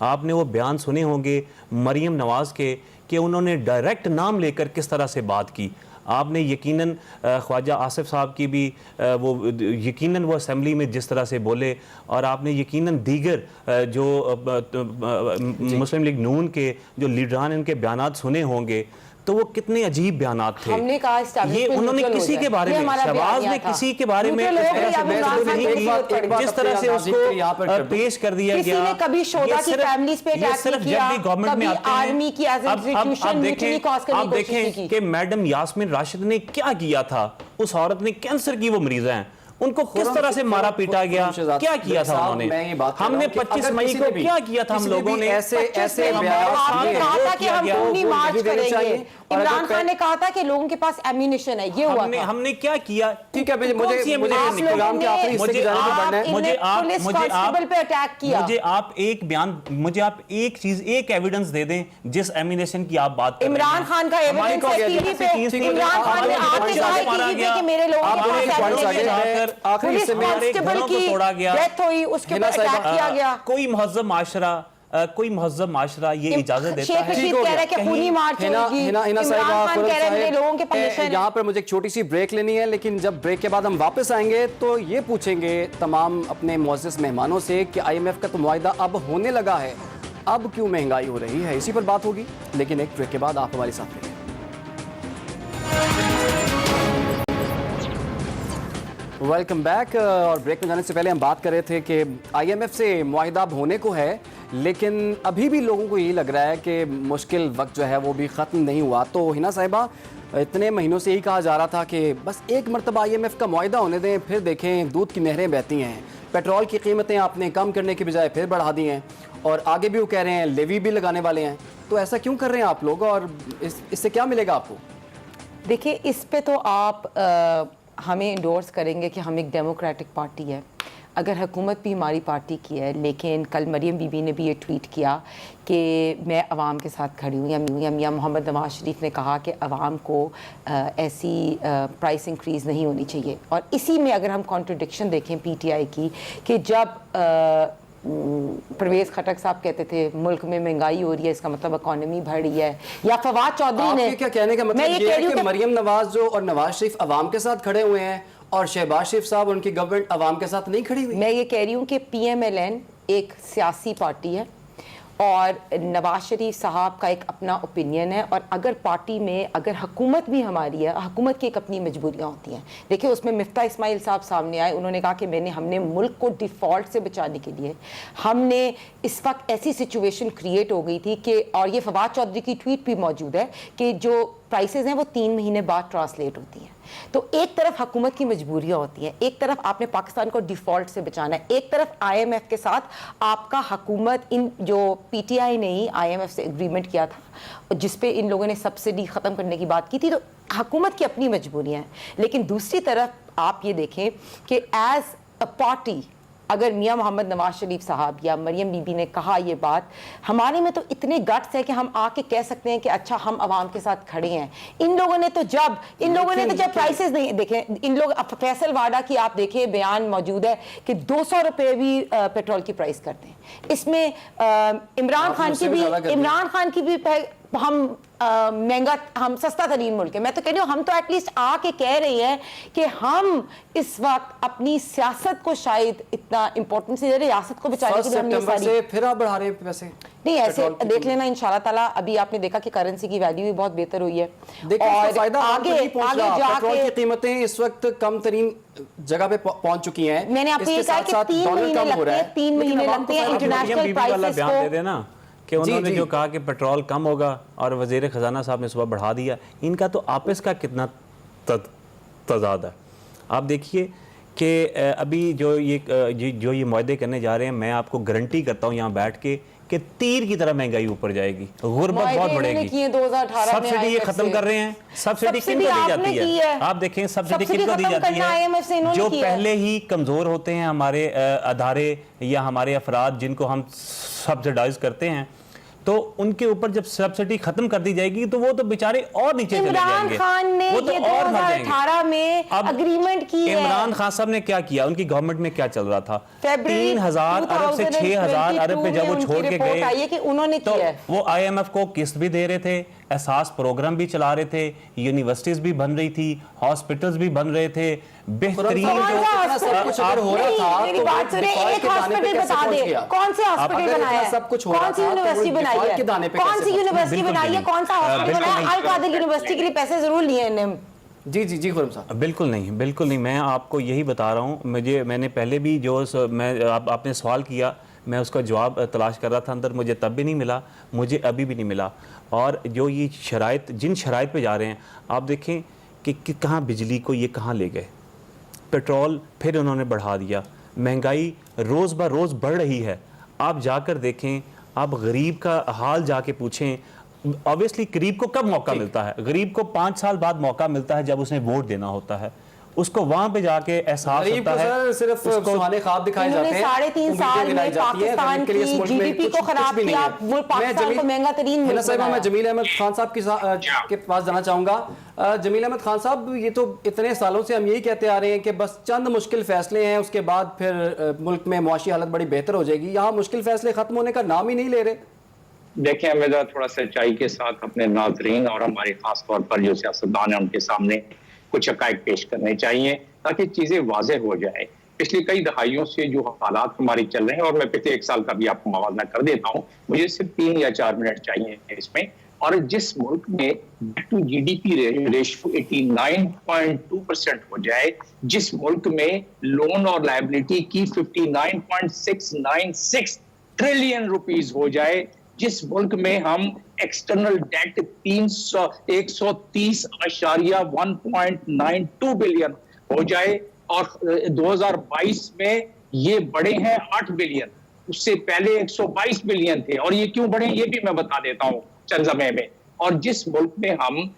आपने वो बयान सुने होंगे मरियम नवाज़ के कि उन्होंने डायरेक्ट नाम लेकर किस तरह से बात की। आपने यकीनन ख्वाजा आसिफ साहब की भी वो यकीनन वो असेंबली में जिस तरह से बोले, और आपने यकीनन दीगर जो मुस्लिम लीग नून के जो लीडरान इनके बयानात सुने होंगे, तो वो कितने अजीब बयानात थे। हमने कहा ये उन्होंने किसी के बारे में, शहबाज ने किसी के बारे में जिस तरह से उसको पेश कर दिया गया, ने कभी शोधा की फैमिलीज पे अटैक नहीं किया, गवर्नमेंट में आते हैं। आर्मी की एज इंस्टीट्यूशन म्यूचुअली कॉज करने की कोशिश की कि मैडम यास्मीन राशिद ने क्या किया था। उस औरत ने कैंसर की वो मरीज हैं, उनको किस तरह से मारा पीटा गया, क्या किया था उन्होंने, हमने 25 मई को क्या किया था हम लोगों ने। ऐसे कहा था कि हम खूनी मार्च करेंगे, इमरान खान ने कहा था कि लोगों के पास एम्यूनिशन है, ये हुआ था। हमने क्या किया? ठीक है, मुझे आप एक चीज, एक एविडेंस दे दें जिस एम्यूनिशन की आप बात कर रहे हैं। इमरान खान का एविडेंस है टीवी पे, इमरान खान ने आके कहा टीवी पे कि मेरे लोगों के पास एम्यूनिशन, पुलिस कांस्टेबल की डेथ हुई, उसके ऊपर अटैक किया गया। कोई महज़ब माशरा ये इजाजत देता है? शेख कह रहा है कि खूनी मार्च होगी, इमरान खान कह रहे हैं मेरे लोगों के परमिशन। यहाँ पर मुझे एक छोटी सी ब्रेक लेनी है, लेकिन जब ब्रेक के बाद हम वापस आएंगे तो ये पूछेंगे तमाम अपने मुअज़्ज़ज़ मेहमानों से कि IMF का तो मुआहिदा अब होने लगा है, अब क्यों महंगाई हो रही है, इसी पर बात होगी, लेकिन एक ब्रेक के बाद आप हमारे साथ रहिए। Welcome back. और ब्रेक में जाने से पहले हम बात कर रहे थे कि IMF से मुआहिदा होने को है, लेकिन अभी भी लोगों को यही लग रहा है कि मुश्किल वक्त जो है वो भी ख़त्म नहीं हुआ। तो हिना साहिबा, इतने महीनों से यही कहा जा रहा था कि बस एक मरतबा IMF का मुआहिदा होने दें, फिर देखें दूध की नहरें बहती हैं। पेट्रोल की कीमतें आपने कम करने की बजाय फिर बढ़ा दी हैं, और आगे भी वो कह रहे हैं लेवी भी लगाने वाले हैं। तो ऐसा क्यों कर रहे हैं आप लोग, और इससे क्या मिलेगा आपको? देखिए, इस पे तो आप हमें इंडोर्स करेंगे कि हम एक डेमोक्रेटिक पार्टी है, अगर हुकूमत भी हमारी पार्टी की है। लेकिन कल मरियम बीबी ने भी ये ट्वीट किया कि मैं अवाम के साथ खड़ी हूँ, या मियाँ मोहम्मद नवाज शरीफ ने कहा कि अवाम को ऐसी प्राइस इंक्रीज़ नहीं होनी चाहिए। और इसी में अगर हम कॉन्ट्रडिक्शन देखें PTI की, कि जब परवेज़ खटक साहब कहते थे मुल्क में महंगाई हो रही है, इसका मतलब इकॉनमी बढ़ रही है, या फवाद चौधरी ने, क्या कहने का मतलब ये है कि मरियम नवाज जो और नवाज शरीफ अवाम के साथ खड़े हुए हैं और शहबाज शरीफ साहब उनकी गवर्नमेंट अवाम के साथ नहीं खड़ी हुई? मैं ये कह रही हूँ कि PMLN एक सियासी पार्टी है और नवाज शरीफ साहब का एक अपना ओपिनियन है, और अगर पार्टी में अगर हुकूमत भी हमारी है, हुकूमत की एक अपनी मजबूरियाँ होती हैं। देखिए, उसमें मिफ्ता इस्माइल साहब सामने आए, उन्होंने कहा कि हमने मुल्क को डिफ़ॉल्ट से बचाने के लिए हमने इस वक्त ऐसी सिचुएशन क्रिएट हो गई थी कि, और ये फवाद चौधरी की ट्वीट भी मौजूद है, कि जो प्राइसेस हैं वो 3 महीने बाद ट्रांसलेट होती हैं। तो एक तरफ हुकूमत की मजबूरियाँ होती हैं, एक तरफ आपने पाकिस्तान को डिफ़ॉल्ट से बचाना है, एक तरफ IMF के साथ आपका हुकूमत, इन जो PTI ने ही IMF से एग्रीमेंट किया था जिस पे इन लोगों ने सब्सिडी ख़त्म करने की बात की थी। तो हुकूमत की अपनी मजबूरियाँ हैं। लेकिन दूसरी तरफ आप ये देखें कि एज़ अ पार्टी अगर मियाँ मोहम्मद नवाज शरीफ साहब या मरियम बीबी ने कहा ये बात, हमारे में तो इतने गट्स है कि हम आके कह सकते हैं कि अच्छा हम अवाम के साथ खड़े हैं। इन लोगों ने तो जब प्राइसेस नहीं देखे, इन लोग फैसल वाडा की आप देखें बयान मौजूद है कि 200 रुपये भी पेट्रोल की प्राइस करते हैं। इसमें इमरान खान की भी हम महंगा, हम सस्ता तरीन मुल्क है। मैं तो कह रही हूँ हम तो एटलीस्ट आके कह रही हैं कि हम इस वक्त अपनी सियासत को शायद इतना इंपॉर्टेंस दे रहे, रियासत को बचाने के लिए हमने सारी से फिर आप बढ़ा रहे हैं पैसे। नहीं, ऐसे देख लेना इंशाल्लाह ताला। अभी आपने देखा कि करेंसी की वैल्यू भी बहुत बेहतर हुई है, और आगे जाके पेट्रोल की कीमतें इस वक्त कम तरीन जगह पे पहुंच चुकी हैं। मैंने आपको ये कहा कि 3 महीने लगते हैं इंटरनेशनल प्राइसेस को। दे देना कि उन्होंने जो कहा कि पेट्रोल कम होगा और वज़ीर ख़जाना साहब ने सुबह बढ़ा दिया, इनका तो आपस का कितना तज़ाद है। आप देखिए कि अभी जो ये मुआहदे करने जा रहे हैं, मैं आपको गारंटी करता हूँ यहाँ बैठ के कि तीर की तरह महंगाई ऊपर जाएगी, गुर्बत बहुत बढ़ेगी। सब्सिडी ये खत्म कर रहे हैं। सब्सिडी किनको दी जाती है? आप देखें सब्सिडी किनको दी जाती है? जो पहले ही कमज़ोर होते हैं, हमारे अदारे या हमारे अफराद जिनको हम सब्सिडाइज करते हैं, तो उनके ऊपर जब सब्सिडी खत्म कर दी जाएगी तो वो तो बेचारे और नीचे चले जाएंगे। इमरान खान ने ये 2018 में अग्रीमेंट की है। इमरान खान साहब ने क्या किया? उनकी गवर्नमेंट में क्या चल रहा था? 3000 अरब से 6000 अरब पे जब वो छोड़ के गए कि उन्होंने तो वो IMF को किस्त भी दे रहे थे, एहसास प्रोग्राम भी चला रहे थे, यूनिवर्सिटीज भी बन रही थी, हॉस्पिटल्स भी बन रहे थे, बेहतरीन सब कुछ अगर हो रहा था तो बात सुने, एक हॉस्पिटल बता दे, कौन से हॉस्पिटल बनाया है, सब कुछ हो रहा था, कौन सी यूनिवर्सिटी बनाई है, कौन सी यूनिवर्सिटी बनाई है, कौन सा हॉस्पिटल बनाया है? अल कादिर यूनिवर्सिटी के लिए पैसे जरूर लिए इन्होंने। जी खुर्रम साहब, बिल्कुल नहीं, मैं आपको यही बता रहा हूँ। मैंने पहले भी आपने सवाल किया, मैं उसका जवाब तलाश कर रहा था अंदर, मुझे तब भी नहीं मिला, मुझे अभी भी नहीं मिला। और जो ये शराइत, जिन शराइत पे जा रहे हैं, आप देखें कि कहाँ बिजली को ये कहाँ ले गए, पेट्रोल फिर उन्होंने बढ़ा दिया, महंगाई रोज़ ब रोज़ बढ़ रही है। आप जाकर देखें, आप गरीब का हाल जाके पूछें। ऑब्वियसली गरीब को कब मौका मिलता है? गरीब को 5 साल बाद मौका मिलता है जब उसने वोट देना होता है। उसको वहां पे जाके एहसास होता है। सिर्फ सुहाने ख्वाब दिखाए जाते हैं। 3.5 साल में पाकिस्तान की जीडीपी को खराब किया, वो पाकिस्तान को महंगा तरीन मुल्क बनाया। मैं जमील अहमद खान साहब के पास जाना चाहूंगा। जमील अहमद खान साहब, ये तो इतने सालों से हम यही कहते आ रहे हैं कि बस चंद मुश्किल फैसले हैं, उसके बाद फिर मुल्क में मुआशी हालत बड़ी बेहतर हो जाएगी। यहाँ मुश्किल फैसले खत्म होने का नाम ही नहीं ले रहे। देखिए, हमें थोड़ा सच्चाई के साथ अपने नाजरीन और हमारे खास तौर पर जो सियासतदान है उनके सामने कुछ हक़ाइक़ पेश करने चाहिए ताकि चीज़ें वाज़ेह हो जाए पिछले कई दहाइयों से जो हालात हमारे चल रहे हैं, और मैं पिछले 1 साल का भी आपको मवाजना कर देता हूँ, मुझे सिर्फ 3 या 4 मिनट चाहिए इसमें। और जिस मुल्क में टू जीडीपी रेशियो 89.2% हो जाए, जिस मुल्क में लोन और लायबिलिटी की 59.696 ट्रिलियन रुपीस हो जाए, जिस मुल्क में हम एक्सटर्नल डेट 130.192 बिलियन हो जाए, और 2022 में ये बढ़े हैं 8 बिलियन, उससे पहले 122 बिलियन थे। और ये क्यों बढ़े ये भी मैं बता देता हूं चंद समय में। और जिस मुल्क में हम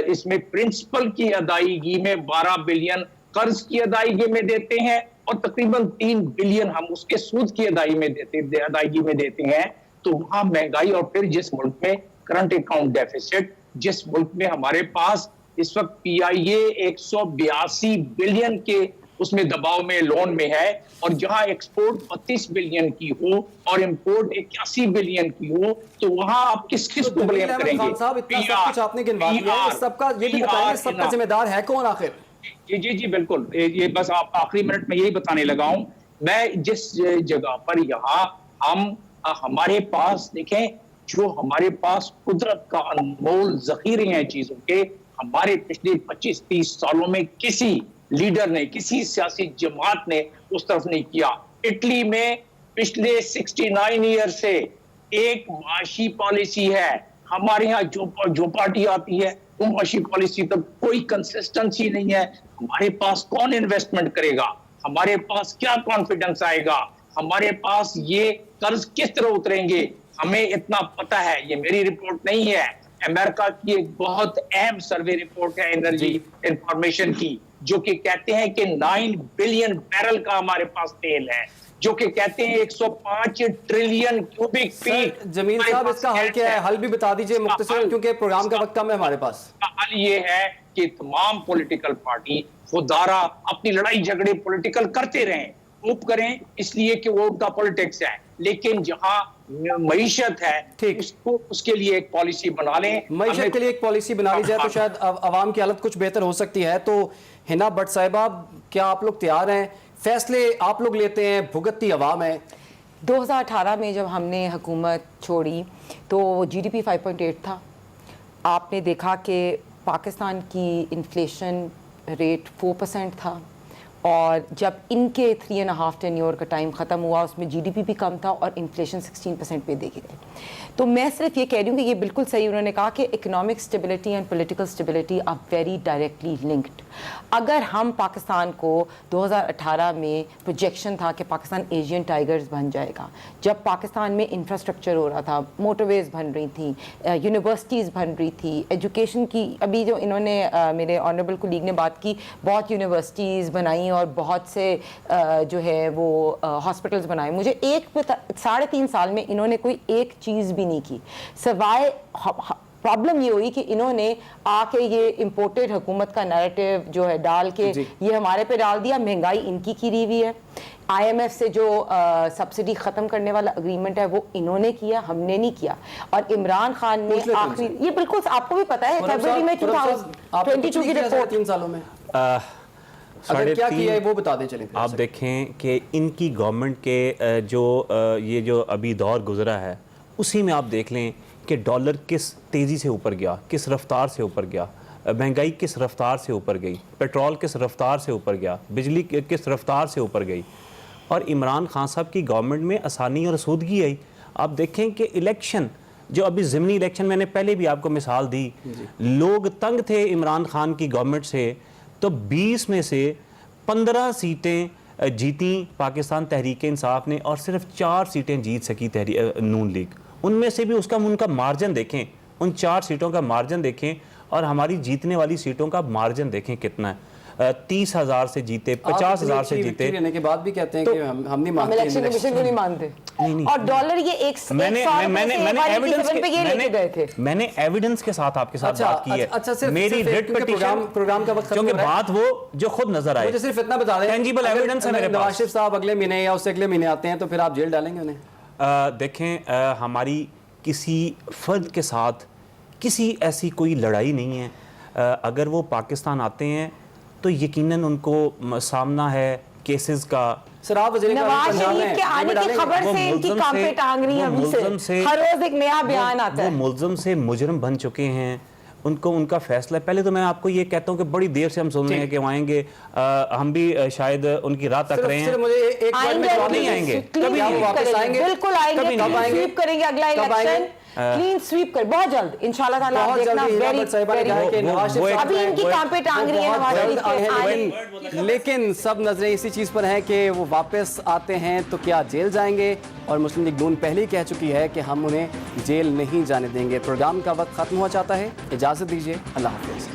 इसमें प्रिंसिपल की अदायगी में 12 बिलियन कर्ज की अदायगी में देते हैं, और तकरीबन 3 बिलियन हम उसके सूद की अदायगी में देते हैं, तो वहां महंगाई। और फिर जिस मुल्क में करंट अकाउंट डेफिसिट, जिस मुल्क में हमारे पास इस वक्त पीआईए 182 बिलियन के उसमें दबाव में लोन में है, और जहां एक्सपोर्ट 32 बिलियन की हो और इंपोर्ट 81 बिलियन की हो, तो वहां आप किस को ब्लेम करेंगे? खान साहब, इतना सब कुछ आपने गिनवा दिया है, सबका ये भी बताइए, सबका जिम्मेदार है कौन आखिर? जी बिल्कुल, ये बस आप आखिरी मिनट में यही बताने लगा हूं मैं। जिस जगह पर यहाँ हमारे पास देखें, जो हमारे पास कुदरत का अनमोल जखीरे हैं चीजों के, हमारे पिछले 25-30 सालों में किसी लीडर ने, किसी सियासी जमात ने उस तरफ नहीं किया। इटली में पिछले 69 ईयर से एक माशी पॉलिसी है। हमारे यहाँ जो पार्टी आती है वो माशी पॉलिसी तक कोई कंसिस्टेंसी नहीं है। हमारे पास कौन इन्वेस्टमेंट करेगा? हमारे पास क्या कॉन्फिडेंस आएगा? हमारे पास ये कर्ज किस तरह उतरेंगे? हमें इतना पता है, ये मेरी रिपोर्ट नहीं है, अमेरिका की एक बहुत अहम सर्वे रिपोर्ट है एनर्जी इंफॉर्मेशन की, जो कि कहते हैं कि 9 बिलियन बैरल का हमारे पास तेल है, जो कि कहते हैं 105 ट्रिलियन क्यूबिक फीट। जमील साहब, इसका हल क्या है? हल भी बता दीजिए मुख्तसर, क्योंकि प्रोग्राम का वक्त कम है हमारे पास। हल ये है कि तमाम पॉलिटिकल पार्टी खुदारा अपनी लड़ाई झगड़े पॉलिटिकल करते रहें, खूब करें, इसलिए कि वो उनका पॉलिटिक्स है, लेकिन जहां मईशत है ठीक, उसके लिए एक पॉलिसी बना लें। मईशत के लिए एक पॉलिसी बना ली जाए तो शायद अवाम की हालत कुछ बेहतर हो सकती है। तो हिना भट्ट साहिबा, क्या आप लोग तैयार हैं? फैसले आप लोग लेते हैं, भुगतती अवाम है। 2018 में जब हमने हुकूमत छोड़ी तो जीडीपी 5.8 था। आपने देखा कि पाकिस्तान की इन्फ्लेशन रेट 4% था, और जब इनके 3.5 टेन्योर का टाइम ख़त्म हुआ उसमें जीडीपी भी कम था और इन्फ्लेशन 16% पे देखी गई। तो मैं सिर्फ ये कह रही हूँ कि ये बिल्कुल सही उन्होंने कहा कि economic stability and political stability are very directly linked. अगर हम पाकिस्तान को 2018 में प्रोजेक्शन था कि पाकिस्तान एशियन टाइगर्स बन जाएगा, जब पाकिस्तान में इंफ्रास्ट्रक्चर हो रहा था, मोटरवेज बन रही थी, यूनिवर्सिटीज़ बन रही थी, एजुकेशन की, अभी जो इन्होंने मेरे ऑनरेबल कोलीग ने बात की, बहुत यूनिवर्सिटीज़ बनाई और बहुत से जो है वो हॉस्पिटल्स बनाए। मुझे 3.5 साल में इन्होंने कोई एक चीज़ भी नहीं की, सिवाय प्रॉब्लम ये हुई कि इन्होंने आके ये इम्पोर्टेड हुकूमत का नैरेटिव जो है डाल के ये हमारे पे डाल दिया। महंगाई इनकी की हुई है। IMF से जो सब्सिडी ख़त्म करने वाला अग्रीमेंट है वो इन्होंने किया, हमने नहीं किया। और इमरान खान ने आखिरी, ये बिल्कुल आपको भी पता है, फरवरी में 2022 की रिपोर्ट 3 सालों में अगर क्या किया है वो बता दें। चलिए आप देखें कि इनकी गवर्नमेंट के ये जो अभी दौर गुजरा है उसी में आप देख लें कि डॉलर किस तेज़ी से ऊपर गया, किस रफ्तार से ऊपर गया, महंगाई किस रफ्तार से ऊपर गई, पेट्रोल किस रफ्तार से ऊपर गया, बिजली किस रफ्तार से ऊपर गई, और इमरान खान साहब की गवर्नमेंट में आसानी और सूदगी आई। आप देखें कि इलेक्शन जो अभी ज़िमनी इलेक्शन, मैंने पहले भी आपको मिसाल दी, लोग तंग थे इमरान खान की गवर्नमेंट से, तो 20 में से 15 सीटें जीती पाकिस्तान तहरीक इंसाफ ने, और सिर्फ 4 सीटें जीत सकी नून लीग। उनमें से भी उनका मार्जिन देखें, उन 4 सीटों का मार्जिन देखें और हमारी जीतने वाली सीटों का मार्जिन देखें कितना है। 30,000 से जीते, 50,000 से जीते, रहने के बाद भी कहते हैं तो कि हम नहीं मानते, इलेक्शन कमीशन को नहीं मानते। नहीं। और डॉलर ये मैंने एविडेंस के साथ आपके साथ बात की है। अच्छा, मेरी रिट पिटीशन प्रोग्राम का वक्त, क्योंकि बात वो जो खुद नजर आए, मुझे सिर्फ इतना बता दें, टेंजिबल एविडेंस है मेरे पास। नवाज शरीफ साहब अगले महीने या उससे अगले महीने आते हैं तो फिर आप जेल डालेंगे उन्हें? देखें, हमारी किसी फर्द के साथ किसी ऐसी कोई लड़ाई नहीं है। अगर वो पाकिस्तान आते हैं तो यकीनन उनको सामना है केसेस का। सर आप वज़ीर नवाज पंजाब शरीफ हैं, के आने की डालेंगे? खबर वो से इनकी मुल्ज़म काम पे टांग रही है वो अभी मुल्ज़म से, हर रोज एक नया बयान आता है। वो मुल्ज़म से मुजरम बन चुके हैं, उनको उनका फैसला। पहले तो मैं आपको ये कहता हूँ कि बड़ी देर से हम सुन रहे हैं कि वो आएंगे, हम भी शायद उनकी राह तक रहे हैं। सिर्फ मुझे एक वर्ड में जवाब नहीं दीजिए। आएंगे। कभी आप वापस आएंगे? बिल्कुल आएंगे, कभी नहीं? क्लीन स्वीप करेंगे अगला कब आएंगे? इलेक्शन, क्लीन स्वीप कर बहुत जल्द इंशाल्लाह ताला। आप बहुत देखना, जल्दी वेरी हिरामत साहिबा ने कहा है कि नवाज शरीफ साहब अभी इनकी काम पे टांग रही है बहुत नवाज जल्द शरीफ आए के हैं, आने। लेकिन सब नजरें इसी चीज पर हैं कि वो वापस आते हैं तो क्या जेल जाएंगे, और मुस्लिम लीग नून पहले ही कह चुकी है कि हम उन्हें जेल नहीं जाने देंगे। प्रोग्राम का वक्त खत्म हुआ चाहता है, इजाजत दीजिए, अल्लाह हाफिज।